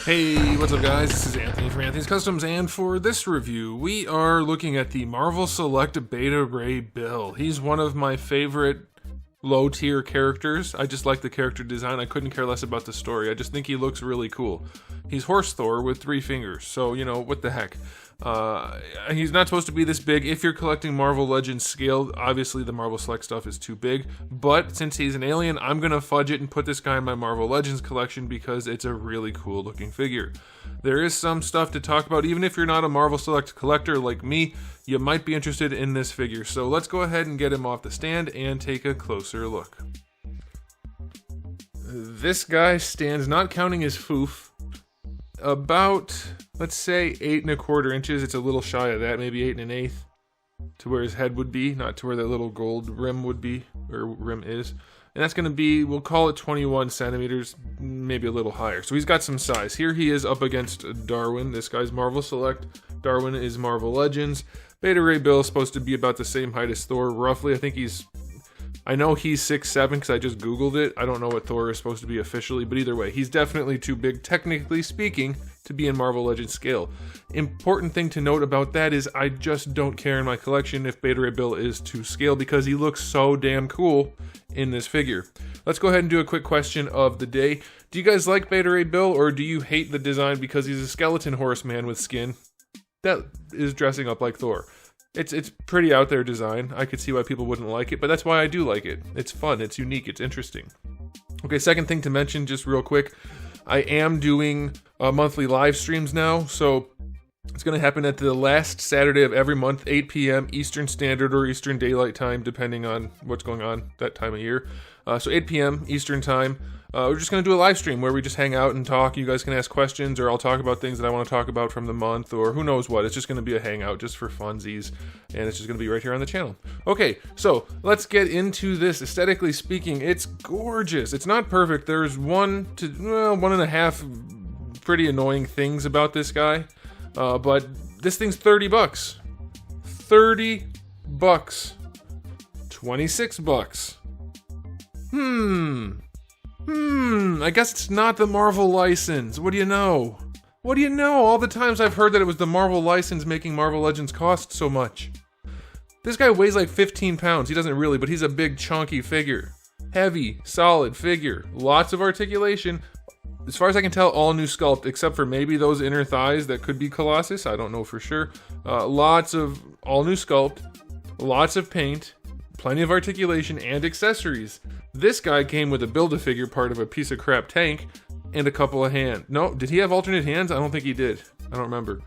Hey, what's up guys? This is Anthony from Anthony's Customs, and for this review, we are looking at the Marvel Select Beta Ray Bill. He's one of my favorite low-tier characters. I just like the character design. I couldn't care less about the story. I just think he looks really cool. He's Horse Thor with 3 fingers, so, you know, what the heck. He's not supposed to be this big. If you're collecting Marvel Legends scaled, obviously the Marvel Select stuff is too big, but since he's an alien, I'm gonna fudge it and put this guy in my Marvel Legends collection because it's a really cool looking figure. There is some stuff to talk about. Even if you're not a Marvel Select collector like me, you might be interested in this figure. So let's go ahead and get him off the stand and take a closer look. This guy stands, not counting his foof, about, let's say, 8 1/4 inches. It's a little shy of that, maybe 8 1/8, to where his head would be, not to where that little gold rim would be, or rim is. And that's going to be, we'll call it 21 centimeters, maybe a little higher. So he's got some size. Here he is up against Darwin. This guy's Marvel Select. Darwin is Marvel Legends. Beta Ray Bill is supposed to be about the same height as Thor, roughly. I know he's 6'7" because I just Googled it. I don't know what Thor is supposed to be officially, but either way, he's definitely too big, technically speaking, to be in Marvel Legends scale. Important thing to note about that is I just don't care in my collection if Beta Ray Bill is to scale because he looks so damn cool in this figure. Let's go ahead and do a quick question of the day. Do you guys like Beta Ray Bill, or do you hate the design because he's a skeleton horseman with skin that is dressing up like Thor? It's pretty out there design. I could see why people wouldn't like it, but that's why I do like it. It's fun, it's unique, it's interesting. Okay, second thing to mention, just real quick, I am doing monthly live streams now, so it's going to happen at the last Saturday of every month, 8 p.m. Eastern Standard or Eastern Daylight Time, depending on what's going on that time of year. So 8 p.m. Eastern Time. We're just going to do a live stream where we just hang out and talk. You guys can ask questions, or I'll talk about things that I want to talk about from the month, or who knows what. It's just going to be a hangout just for funsies, and it's just going to be right here on the channel. Okay, so let's get into this. Aesthetically speaking, it's gorgeous. It's not perfect. There's 1 to 1.5 pretty annoying things about this guy, but this thing's $30. $30. $26. I guess it's not the Marvel license. What do you know? What do you know? All the times I've heard that it was the Marvel license making Marvel Legends cost so much. This guy weighs like 15 pounds. He doesn't really, but he's a big, chunky figure. Heavy, solid figure. Lots of articulation. As far as I can tell, all new sculpt, except for maybe those inner thighs that could be Colossus. I don't know for sure. Lots of all new sculpt. Lots of paint. Plenty of articulation and accessories. This guy came with a Build-A-Figure part of a piece of crap tank and a couple of hands. No, did he have alternate hands? I don't think he did. I don't remember.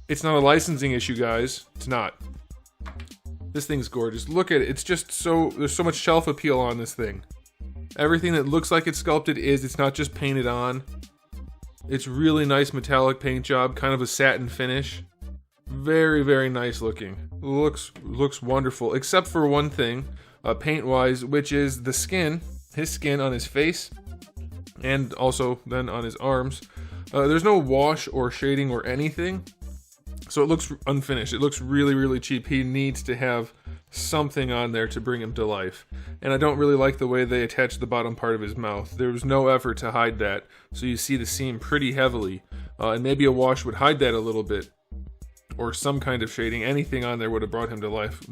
It's not a licensing issue, guys. It's not. This thing's gorgeous. Look at it. It's just there's so much shelf appeal on this thing. Everything that looks like it's sculpted it's not just painted on. It's really nice metallic paint job, kind of a satin finish. Very, very nice looking. Looks wonderful, except for one thing, paint-wise, which is the skin. His skin on his face, and also then on his arms. There's no wash or shading or anything, so it looks unfinished. It looks really, really cheap. He needs to have something on there to bring him to life. And I don't really like the way they attach the bottom part of his mouth. There was no effort to hide that, so you see the seam pretty heavily. And maybe a wash would hide that a little bit, or some kind of shading. Anything on there would have brought him to life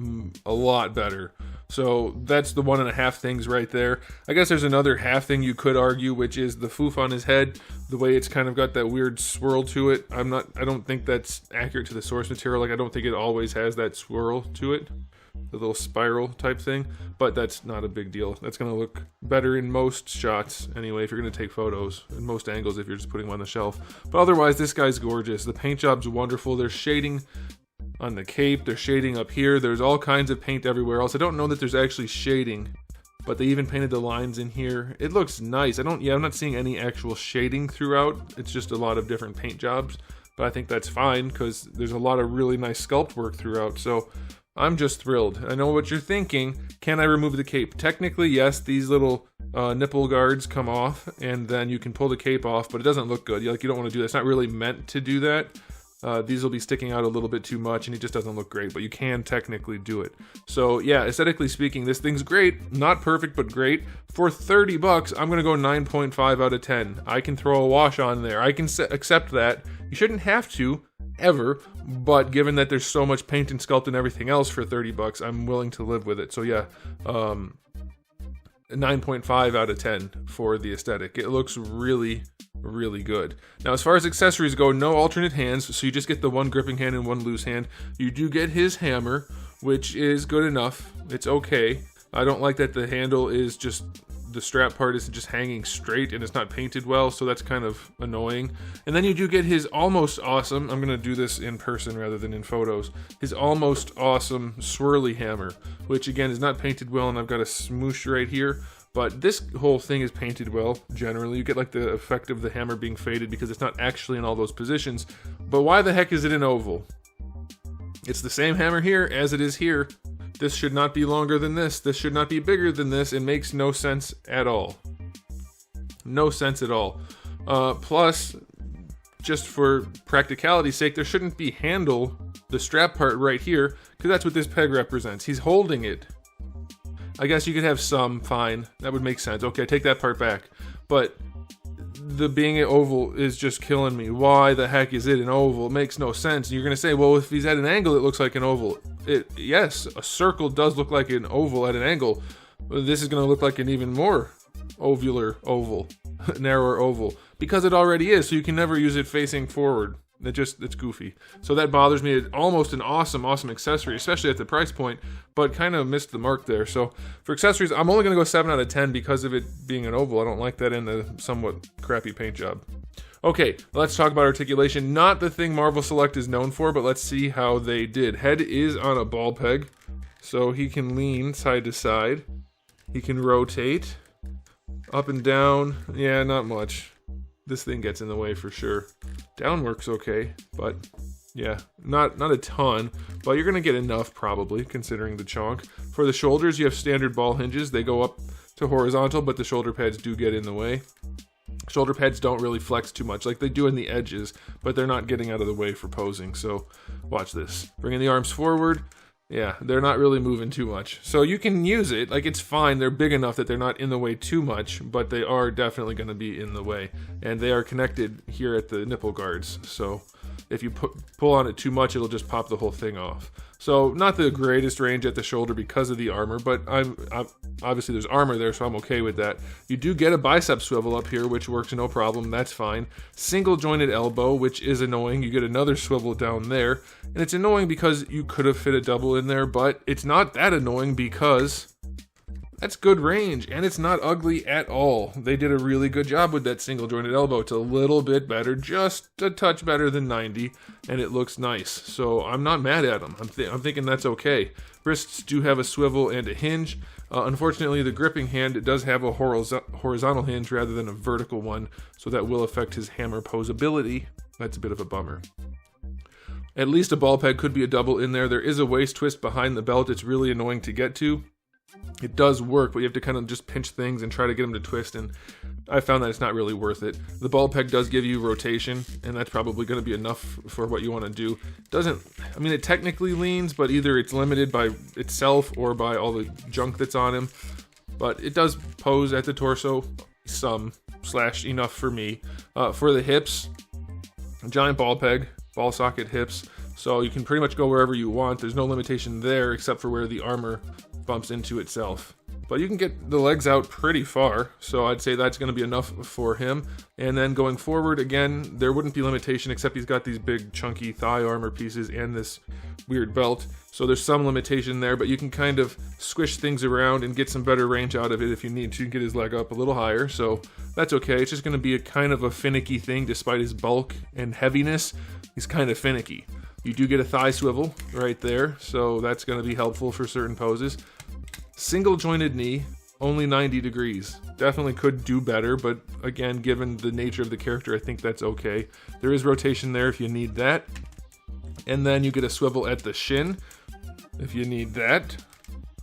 a lot better. So that's the 1.5 things right there. I guess there's another half thing you could argue, which is the foof on his head. The way it's kind of got that weird swirl to it. I don't think that's accurate to the source material. Like, I don't think it always has that swirl to it. The little spiral type thing. But that's not a big deal. That's going to look better in most shots anyway, if you're going to take photos. In most angles, if you're just putting them on the shelf. But otherwise, this guy's gorgeous. The paint job's wonderful. There's shading on the cape, there's shading up here, there's all kinds of paint everywhere else. I don't know that there's actually shading, but they even painted the lines in here. It looks nice. I'm not seeing any actual shading throughout. It's just a lot of different paint jobs, but I think that's fine because there's a lot of really nice sculpt work throughout, so I'm just thrilled. I know what you're thinking. Can I remove the cape? Technically, yes, these little nipple guards come off, and then you can pull the cape off, but it doesn't look good. You don't want to do that. It's not really meant to do that. These will be sticking out a little bit too much, and it just doesn't look great, but you can technically do it. So yeah, aesthetically speaking, this thing's great. Not perfect, but great. For 30 bucks, I'm gonna go 9.5 out of 10. I can throw a wash on there. I can accept that. You shouldn't have to, ever, but given that there's so much paint and sculpt and everything else for 30 bucks, I'm willing to live with it. So yeah, 9.5 out of 10 for the aesthetic. It looks really, really good. Now, as far as accessories go, no alternate hands, so you just get the one gripping hand and one loose hand. You do get his hammer, which is good enough. It's okay. I don't like that the handle is just, the strap part is just hanging straight and it's not painted well, so that's kind of annoying. And then you do get his almost awesome, I'm going to do this in person rather than in photos, his almost awesome swirly hammer, which again is not painted well, and I've got a smoosh right here. But this whole thing is painted well, generally. You get like the effect of the hammer being faded because it's not actually in all those positions. But why the heck is it an oval? It's the same hammer here as it is here. This should not be longer than this. This should not be bigger than this. It makes no sense at all. No sense at all. Plus, just for practicality's sake, there shouldn't be handle, the strap part right here, because that's what this peg represents. He's holding it. I guess you could have some, fine. That would make sense. Okay, take that part back. But the being an oval is just killing me. Why the heck is it an oval? It makes no sense. You're going to say, well, if he's at an angle, it looks like an oval. Yes, a circle does look like an oval at an angle. But this is going to look like an even more ovular oval, narrower oval. Because it already is, so you can never use it facing forward. It's goofy. So that bothers me. It's almost an awesome accessory, especially at the price point, but kind of missed the mark there. So for accessories, I'm only going to go 7 out of 10 because of it being an oval. I don't like that in the somewhat crappy paint job. Okay, let's talk about articulation. Not the thing Marvel Select is known for, but let's see how they did. Head is on a ball peg, so he can lean side to side. He can rotate up and down. Yeah, not much. This thing gets in the way for sure. Down works okay, but yeah, not a ton, but you're gonna get enough probably, considering the chonk. For the shoulders, you have standard ball hinges. They go up to horizontal, but the shoulder pads do get in the way. Shoulder pads don't really flex too much, like they do in the edges, but they're not getting out of the way for posing, so watch this. Bringing the arms forward. Yeah, they're not really moving too much. So you can use it, like it's fine, they're big enough that they're not in the way too much, but they are definitely going to be in the way. And they are connected here at the nipple guards, so if you pull on it too much, it'll just pop the whole thing off. So not the greatest range at the shoulder because of the armor, but obviously there's armor there, so I'm okay with that. You do get a bicep swivel up here, which works no problem, that's fine. Single jointed elbow, which is annoying. You get another swivel down there, and it's annoying because you could have fit a double in there, but it's not that annoying because that's good range, and it's not ugly at all. They did a really good job with that single jointed elbow. It's a little bit better, just a touch better than 90, and it looks nice. So I'm not mad at them. I'm thinking that's okay. Wrists do have a swivel and a hinge. Unfortunately, the gripping hand, it does have a horizontal hinge rather than a vertical one, so that will affect his hammer posability. That's a bit of a bummer. At least a ball peg could be a double in there. There is a waist twist behind the belt. It's really annoying to get to. It does work, but you have to kind of just pinch things and try to get them to twist, and I found that it's not really worth it. The ball peg does give you rotation, and that's probably going to be enough for what you want to do. It technically leans, but either it's limited by itself or by all the junk that's on him. But it does pose at the torso, enough for me. For the hips, a giant ball peg, ball socket hips, so you can pretty much go wherever you want. There's no limitation there except for where the armor bumps into itself. But you can get the legs out pretty far, so I'd say that's going to be enough for him. And then going forward, again, there wouldn't be limitation except he's got these big chunky thigh armor pieces and this weird belt. So there's some limitation there, but you can kind of squish things around and get some better range out of it if you need to. You can get his leg up a little higher, so that's okay. It's just going to be a kind of a finicky thing. Despite his bulk and heaviness, he's kind of finicky. You do get a thigh swivel right there, so that's going to be helpful for certain poses. Single jointed knee, only 90 degrees. Definitely could do better, but again, given the nature of the character, I think that's okay. There is rotation there if you need that. And then you get a swivel at the shin if you need that.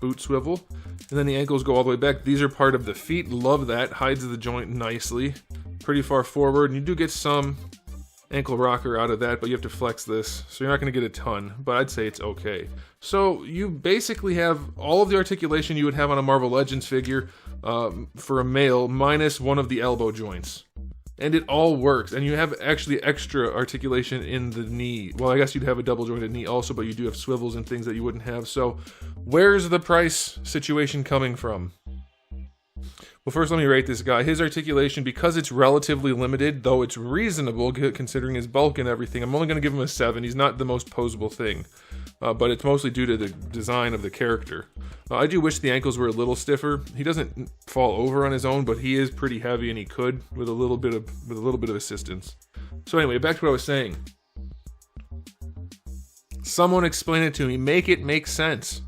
Boot swivel. And then the ankles go all the way back. These are part of the feet. Love that. Hides the joint nicely. Pretty far forward. And you do get some ankle rocker out of that, but you have to flex this, so you're not going to get a ton, but I'd say it's okay. So you basically have all of the articulation you would have on a Marvel Legends figure for a male, minus one of the elbow joints. And it all works, and you have actually extra articulation in the knee. Well, I guess you'd have a double jointed knee also, but you do have swivels and things that you wouldn't have. So where's the price situation coming from? Well, first let me rate this guy. His articulation, because it's relatively limited, though it's reasonable considering his bulk and everything, I'm only going to give him a 7. He's not the most posable thing, but it's mostly due to the design of the character. I do wish the ankles were a little stiffer. He doesn't fall over on his own, but he is pretty heavy, and he could with a little bit of assistance. So anyway, back to what I was saying. Someone explain it to me. Make it make sense.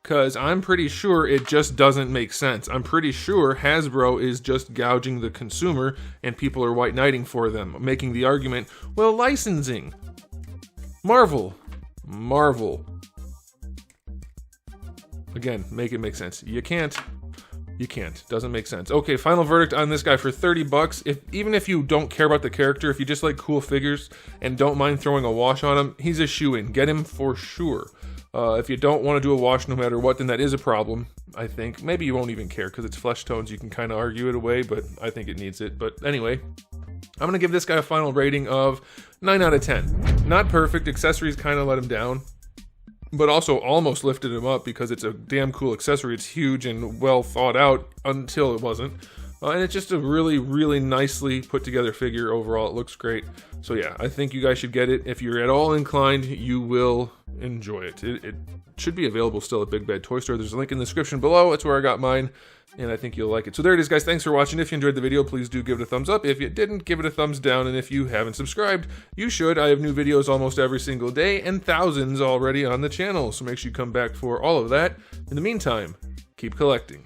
Because I'm pretty sure it just doesn't make sense. I'm pretty sure Hasbro is just gouging the consumer and people are white knighting for them, making the argument, well, licensing. Marvel. Again, make it make sense. You can't. Doesn't make sense. Okay, final verdict on this guy for 30 bucks. Even if you don't care about the character, if you just like cool figures and don't mind throwing a wash on him, he's a shoo-in. Get him for sure. If you don't want to do a wash no matter what, then that is a problem, I think. Maybe you won't even care because it's flesh tones. You can kind of argue it away, but I think it needs it. But anyway, I'm going to give this guy a final rating of 9 out of 10. Not perfect. Accessories kind of let him down, but also almost lifted him up because it's a damn cool accessory. It's huge and well thought out until it wasn't. And it's just a really, really nicely put together figure overall. It looks great. So yeah, I think you guys should get it. If you're at all inclined, you will enjoy it. It should be available still at Big Bad Toy Store. There's a link in the description below. That's where I got mine, and I think you'll like it. So there it is, guys. Thanks for watching. If you enjoyed the video, please do give it a thumbs up. If you didn't, give it a thumbs down. And if you haven't subscribed, you should. I have new videos almost every single day and thousands already on the channel. So make sure you come back for all of that. In the meantime, keep collecting.